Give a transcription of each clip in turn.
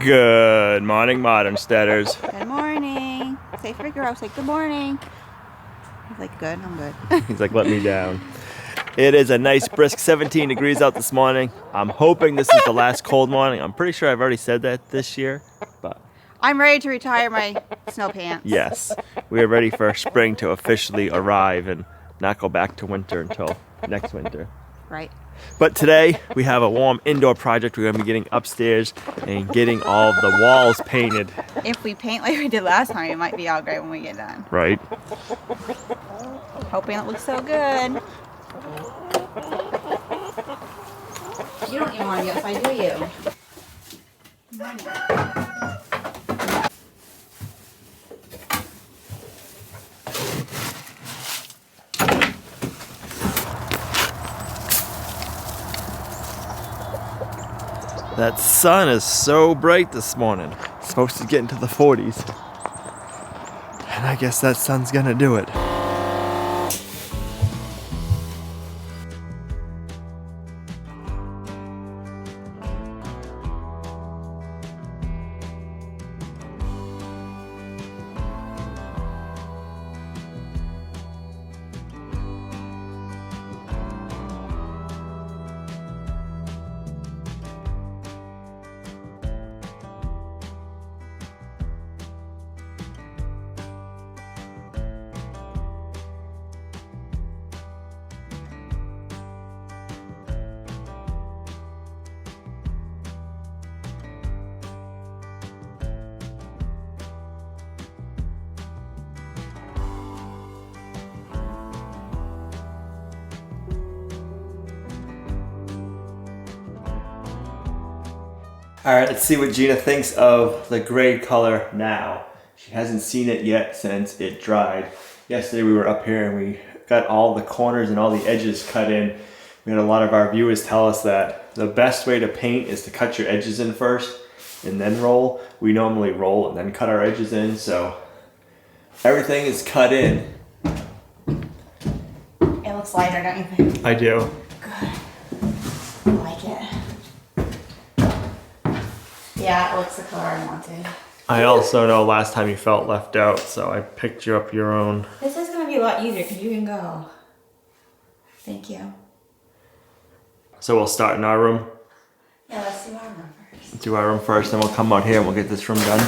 Good morning, Modernsteaders. Good morning. Say for girl, say good morning. He's like, good, I'm good. He's like, let me down. It is a nice brisk 17 degrees out this morning. I'm hoping this is the last cold morning. I'm pretty sure I've already said that this year, but I'm ready to retire my snow pants. yes, we are ready for spring to officially arrive and not go back to winter until next winter. Right. But today we have a warm indoor project. We're going to be getting upstairs and getting all of the walls painted. If we paint like we did last time, it might be all great when we get done. Right. Hoping it looks so good. You don't even want to be outside, do you? That sun is so bright this morning. It's supposed to get into the 40s. And I guess that sun's gonna do it. All right, let's see what Gina thinks of the gray color now. She hasn't seen it yet since it dried. Yesterday we were up here and we got all the corners and all the edges cut in. We had a lot of our viewers tell us that the best way to paint is to cut your edges in first and then roll. We normally roll and then cut our edges in, so everything is cut in. It looks lighter, don't you think? I do. Good. I like it. Yeah, it looks the color I wanted. I also know last time you felt left out, so I picked you up your own. This is going to be a lot easier because you can go. Thank you. So we'll start in our room. Yeah, let's do our room first. Do our room first, then we'll come out here and we'll get this room done.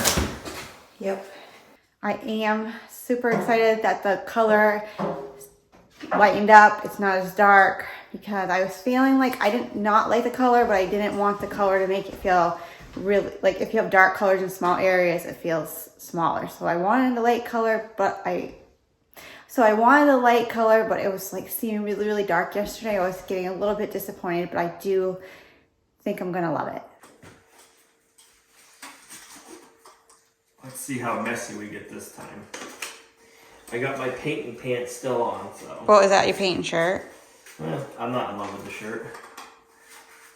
Yep. I am super excited that the color lightened up. It's not as dark because I was feeling like I did not like the color, but I didn't want the color to make it feel really, like if you have dark colors in small areas, it feels smaller. So I wanted a light color, but it was like seeming really, really dark yesterday. I was getting a little bit disappointed, but I do think I'm gonna love it. Let's see how messy we get this time. I got my painting pants still on, so. What is that, your painting shirt? I'm not in love with the shirt.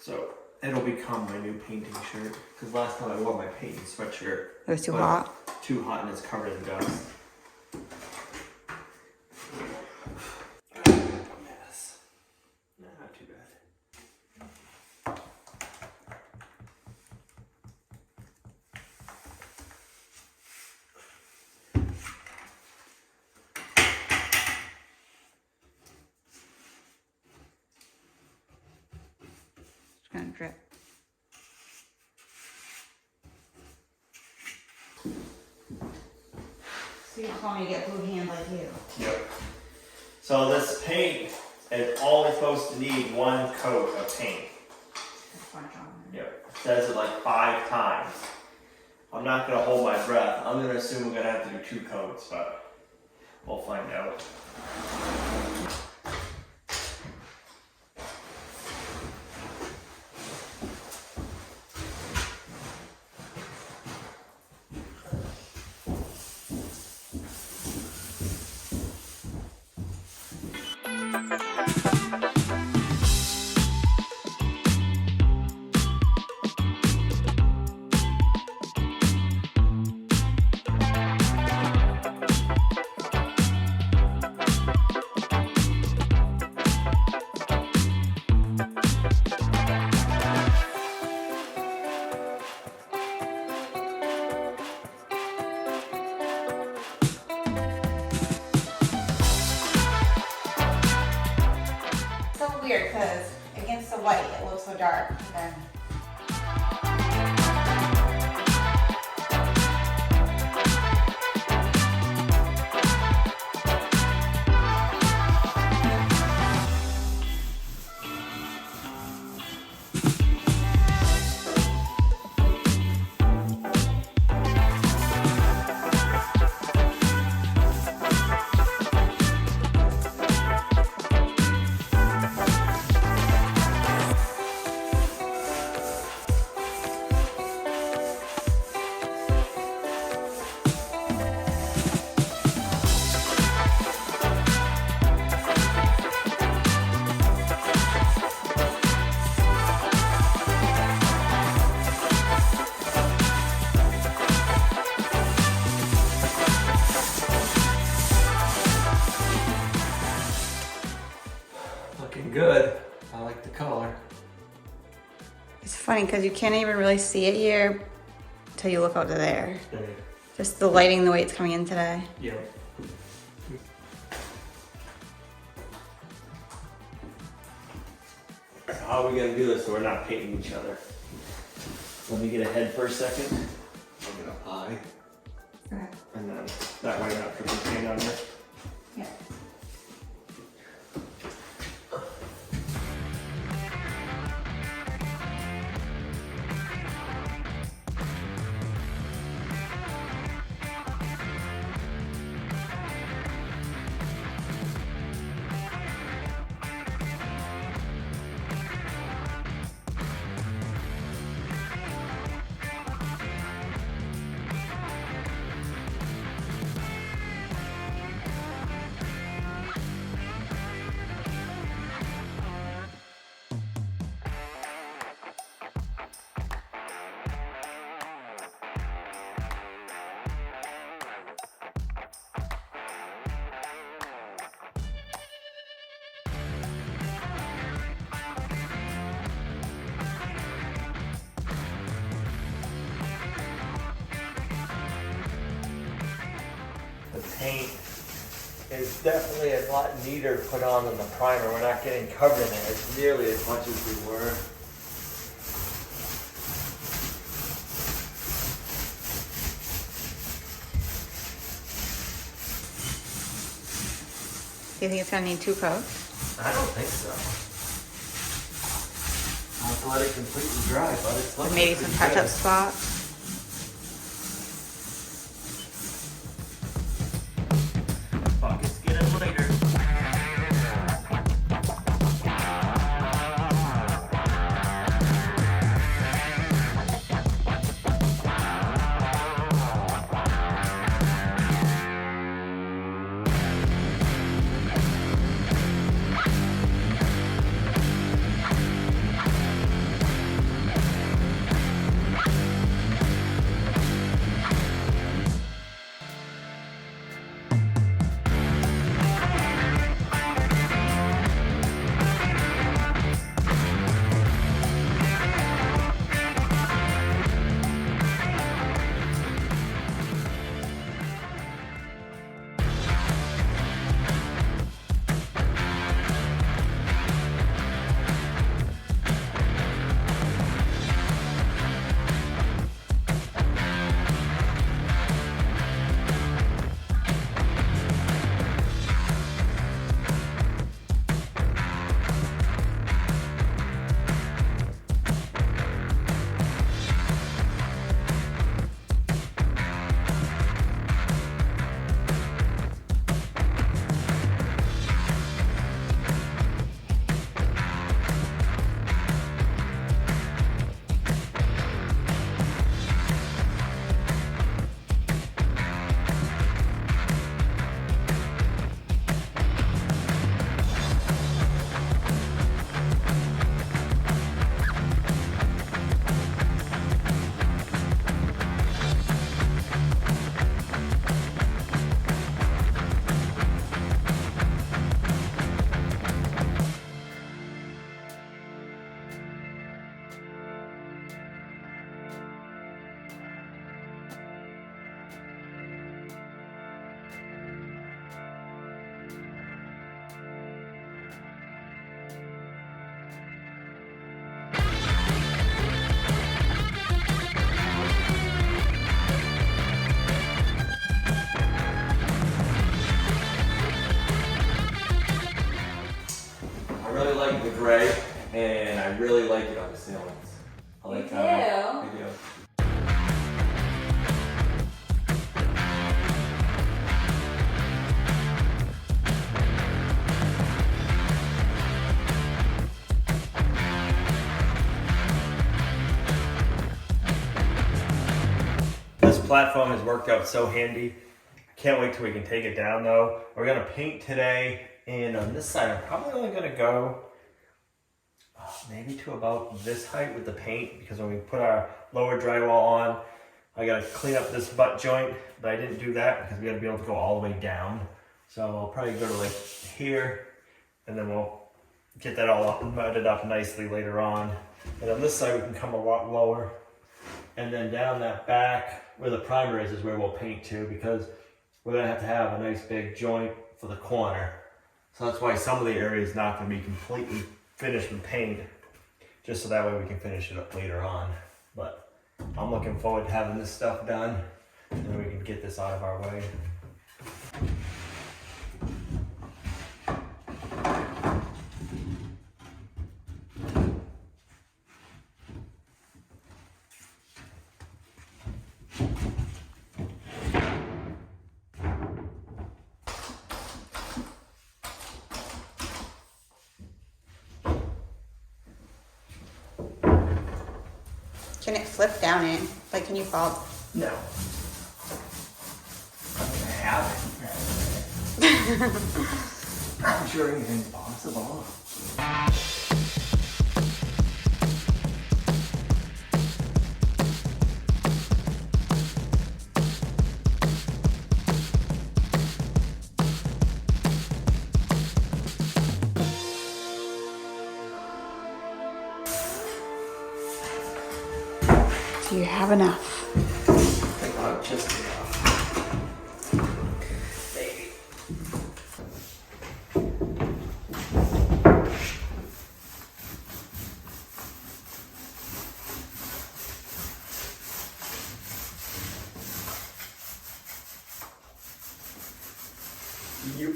So it'll become my new painting shirt. Because last time I wore my painting sweatshirt. It was too hot? Too hot and it's covered in dust. Yes. No, not too bad. It's gonna drip. So you just want me to get blue hands like you? Yep. So this paint is only supposed to need one coat of paint. Yep. It says it like 5 times. I'm not gonna hold my breath. I'm gonna assume we're gonna have to do 2 coats, but we'll find out. because against the white it looks so dark. Then Looking good. I like the color. it's funny because you can't even really see it here until you look out to there. Just the lighting, the way it's coming in today. Yeah. How are we gonna do this so we're not painting each other? Let me get a head for a second. I'll get a eye. Okay. And then that way I'm not putting paint on it. Yeah. The paint is definitely a lot neater to put on than the primer. We're not getting covered in it nearly as much as we were. Do you think it's gonna need 2 coats? I don't think so. I'll have to let it completely dry, but it's Or looking maybe pretty some touch-up good. spots? Buckets get in later. ceilings. I like You how I do. This platform has worked out so handy. I can't wait till we can take it down though. We're gonna paint today, and on this side I'm probably only gonna go maybe to about this height with the paint, because when we put our lower drywall on, I gotta clean up this butt joint, but I didn't do that because we gotta be able to go all the way down. So I'll probably go to like here, and then we'll get that all up and mudded up nicely later on. And on this side we can come a lot lower. And then down that back where the primer is where we'll paint to, because we're gonna have to have a nice big joint for the corner. So that's why some of the area is not gonna be completely finished with paint, just so that way we can finish it up later on. But I'm looking forward to having this stuff done, and then we can get this out of our way. Can it flip down in? Like, can you fall? No. I'm gonna have it. I'm sure anything's possible. Do you have enough? I think I'll have just enough. Maybe. Yep.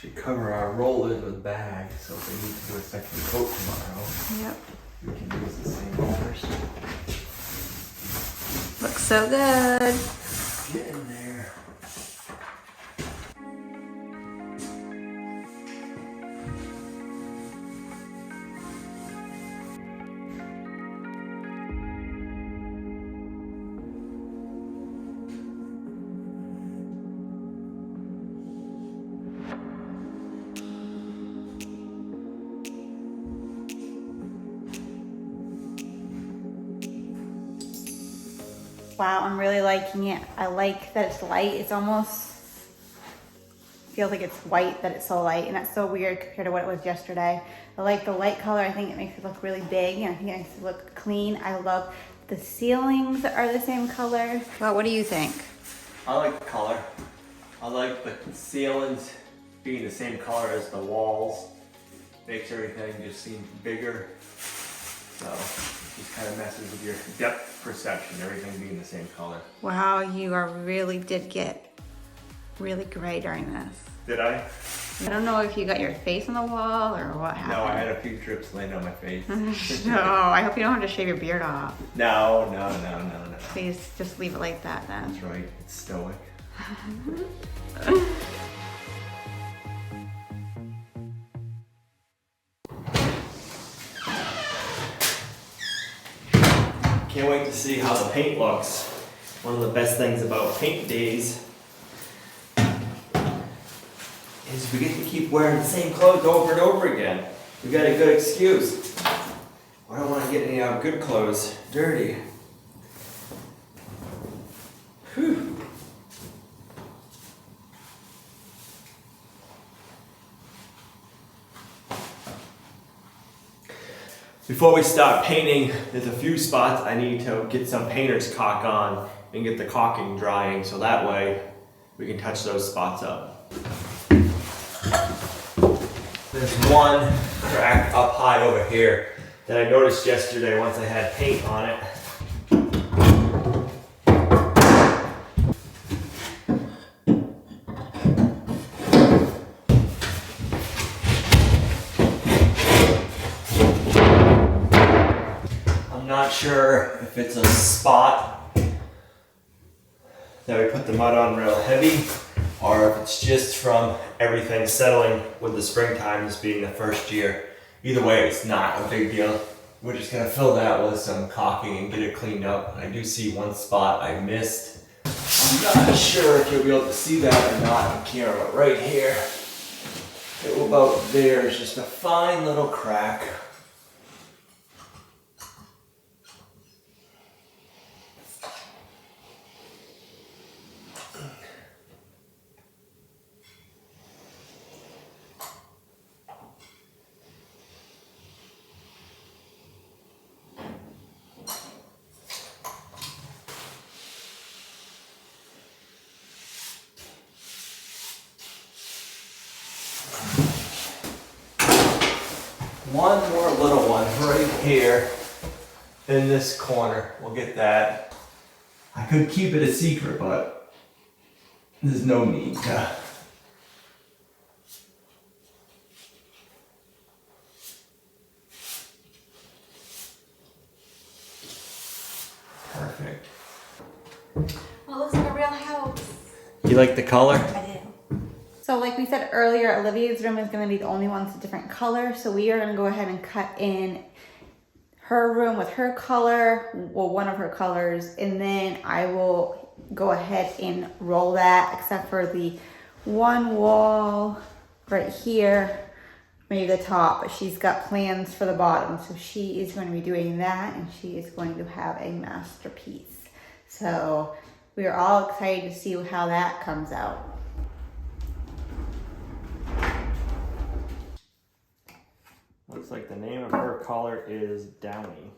Should cover our rollers with bags, so if we need to do a second coat tomorrow, Yep. we can use the same rollers. Looks so good. Get in there. Wow, I'm really liking it. I like that it's light. It's almost feels like it's white, that it's so light, and that's so weird compared to what it was yesterday. I like the light color. I think it makes it look really big, and I think it makes it look clean. I love the ceilings are the same color. Well, what do you think? I like the color. I like the ceilings being the same color as the walls. Makes everything just seem bigger. So just kind of messes with your depth perception, everything being the same color. Wow, you did get really gray during this. Did I? I don't know if you got your face on the wall or what happened. No, I had a few drips laying on my face. No, I hope you don't have to shave your beard off. No. Please just leave it like that then. That's right, it's stoic. Can't wait to see how the paint looks. One of the best things about paint days is we get to keep wearing the same clothes over and over again. We got a good excuse. I don't want to get any of our good clothes dirty. Whew. Before we start painting, there's a few spots I need to get some painter's caulk on and get the caulking drying, so that way we can touch those spots up. There's one crack up high over here that I noticed yesterday once I had paint on it. not sure if it's a spot that we put the mud on real heavy, or if it's just from everything settling with the springtime, this being the first year. Either way, it's not a big deal. We're just gonna fill that with some caulking and get it cleaned up. I do see one spot I missed. I'm not sure if you'll be able to see that or not on camera, but right here, about there is just a fine little crack. One more little one right here in this corner. We'll get that. I could keep it a secret, but there's no need to. Perfect. Well, it looks like a real house. You like the color? I do. So like we said earlier, Olivia's room is going to be the only one that's a different color. So we are going to go ahead and cut in her room with her color, well, one of her colors, and then I will go ahead and roll that, except for the one wall right here, maybe the top, but she's got plans for the bottom. So she is going to be doing that, and she is going to have a masterpiece. So we are all excited to see how that comes out. Looks like the name of her color is Downy.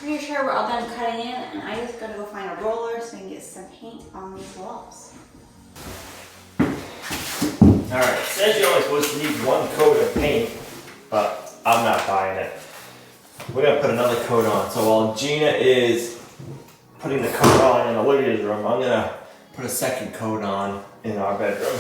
Pretty sure we're all done cutting in, and I just gotta go find a roller so I can get some paint on these walls. Alright, it says you're only supposed to need one coat of paint, but I'm not buying it. We're gonna put another coat on. So while Gina is putting the coat on in Olivia's room, I'm gonna put a second coat on in our bedroom.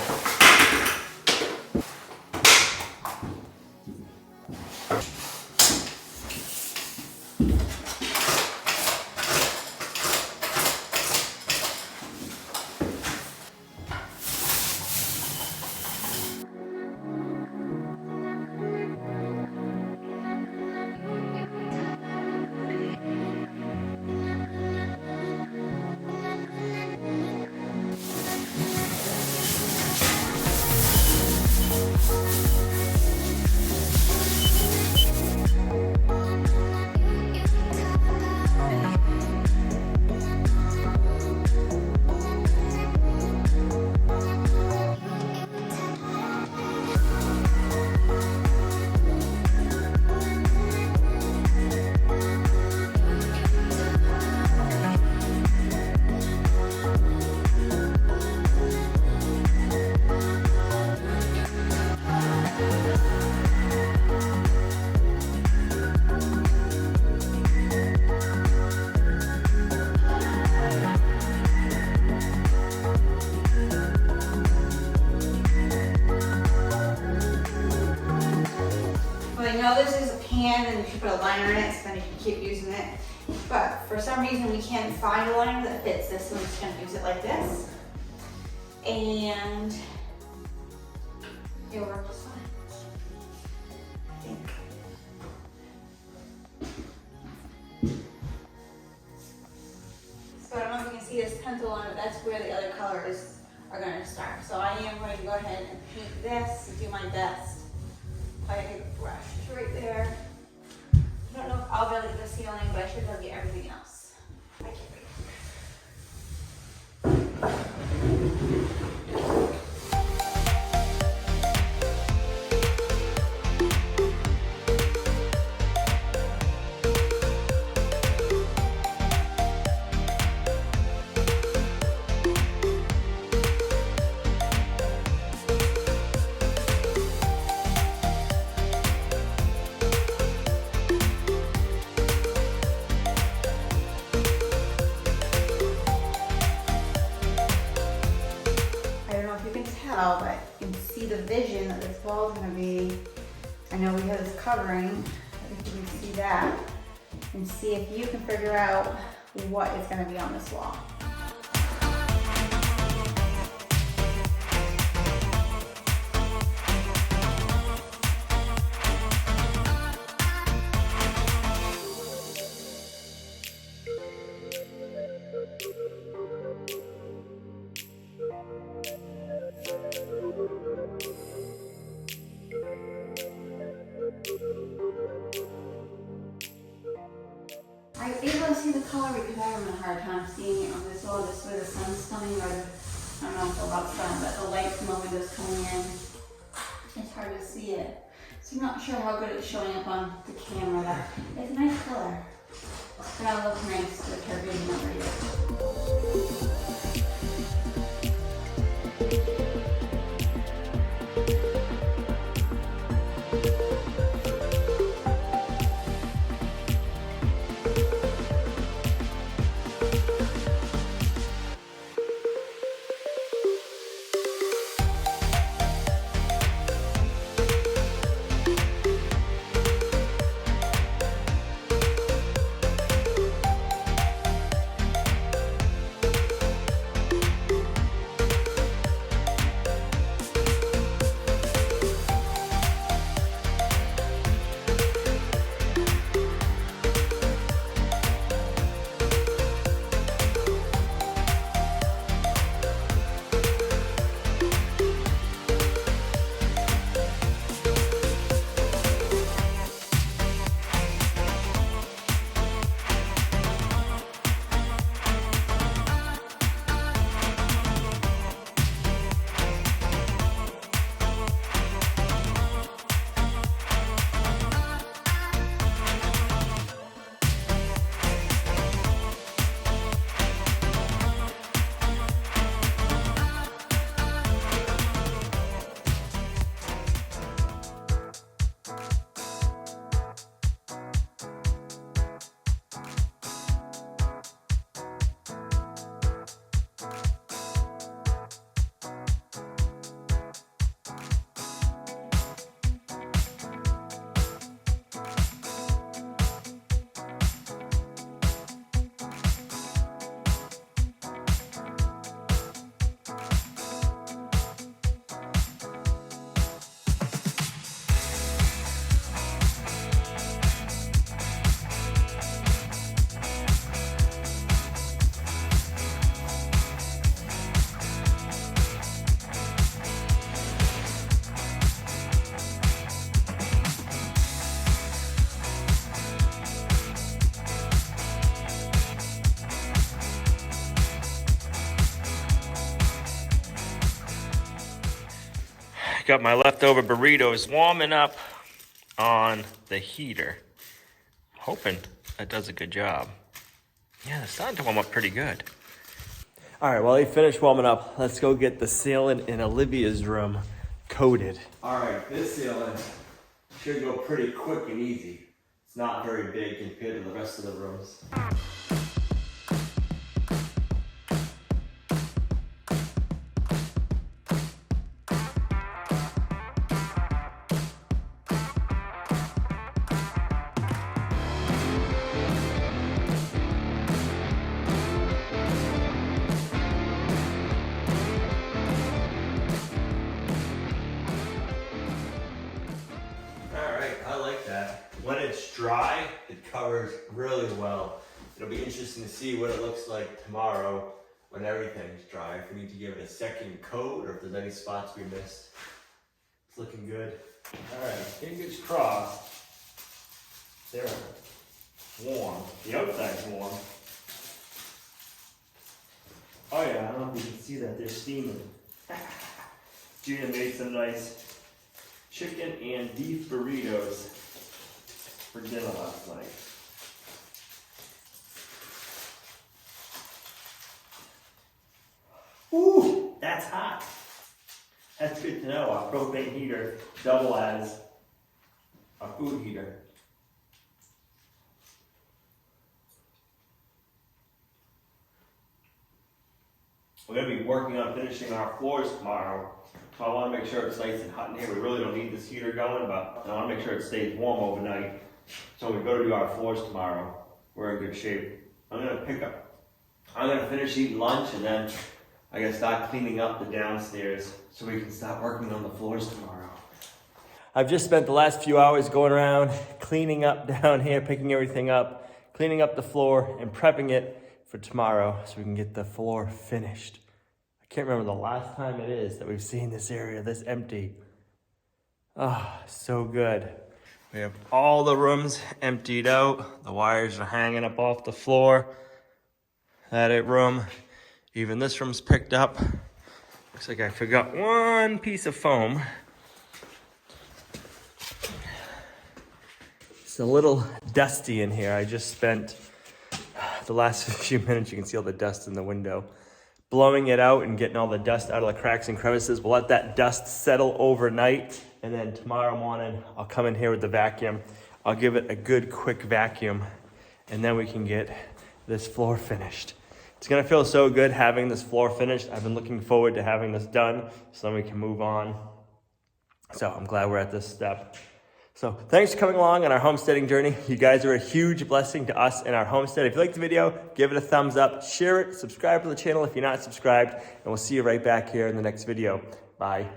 liner in it, so then you can keep using it. But for some reason we can't find a liner that fits this, so I'm just gonna use it like this. And it'll work just fine, I think. So I don't know if you can see this pencil on it, that's where the other colors are gonna start. So I am going to go ahead and paint this and do my best. I have a brush right there. I don't know if I'll be able to get the ceiling, but I should be able to get everything else. I can't wait. But you can see the vision that this wall is going to be. I know we have this covering, if you can see that, and see if you can figure out what is going to be on this wall. I was able to see the color because I'm having a hard time seeing it on this wall, just where the sun's coming, or I don't know if it's about sun, but the light from the windows coming in, it's hard to see it. So I'm not sure how good it's showing up on the camera. But it's a nice color. It's gonna look nice with her being over here. Got my leftover burritos warming up on the heater. Hoping that does a good job. Yeah, they're starting to warm up pretty good. All right, while they finish warming up, let's go get the ceiling in Olivia's room coated. All right, this ceiling should go pretty quick and easy. It's not very big compared to the rest of the rooms. dry, it covers really well. It'll be interesting to see what it looks like tomorrow when everything's dry. If we need to give it a second coat or if there's any spots we missed. It's looking good. All right, fingers crossed. They're warm. The outside's warm. Oh yeah, I don't know if you can see that. They're steaming. Gina made some nice chicken and beef burritos for dinner last night. Ooh, that's hot. That's good to know. Our propane heater double as a food heater. We're going to be working on finishing our floors tomorrow. So I want to make sure it's nice and hot in here. We really don't need this heater going, but I want to make sure it stays warm overnight. So when we go to do our floors tomorrow, we're in good shape. I'm going to finish eating lunch and then I got to start cleaning up the downstairs so we can start working on the floors tomorrow. I've just spent the last few hours going around, cleaning up down here, picking everything up, cleaning up the floor and prepping it for tomorrow so we can get the floor finished. I can't remember the last time it is that we've seen this area this empty. Ah, oh, so good. We have all the rooms emptied out. The wires are hanging up off the floor. That room. Even this room's picked up. Looks like I forgot one piece of foam. It's a little dusty in here. I just spent the last few minutes, you can see all the dust in the window, blowing it out and getting all the dust out of the cracks and crevices. We'll let that dust settle overnight. And then tomorrow morning, I'll come in here with the vacuum. I'll give it a good quick vacuum. And then we can get this floor finished. It's gonna feel so good having this floor finished. I've been looking forward to having this done so then we can move on. So I'm glad we're at this step. So thanks for coming along on our homesteading journey. You guys are a huge blessing to us in our homestead. If you liked the video, give it a thumbs up, share it, subscribe to the channel if you're not subscribed, and we'll see you right back here in the next video. Bye.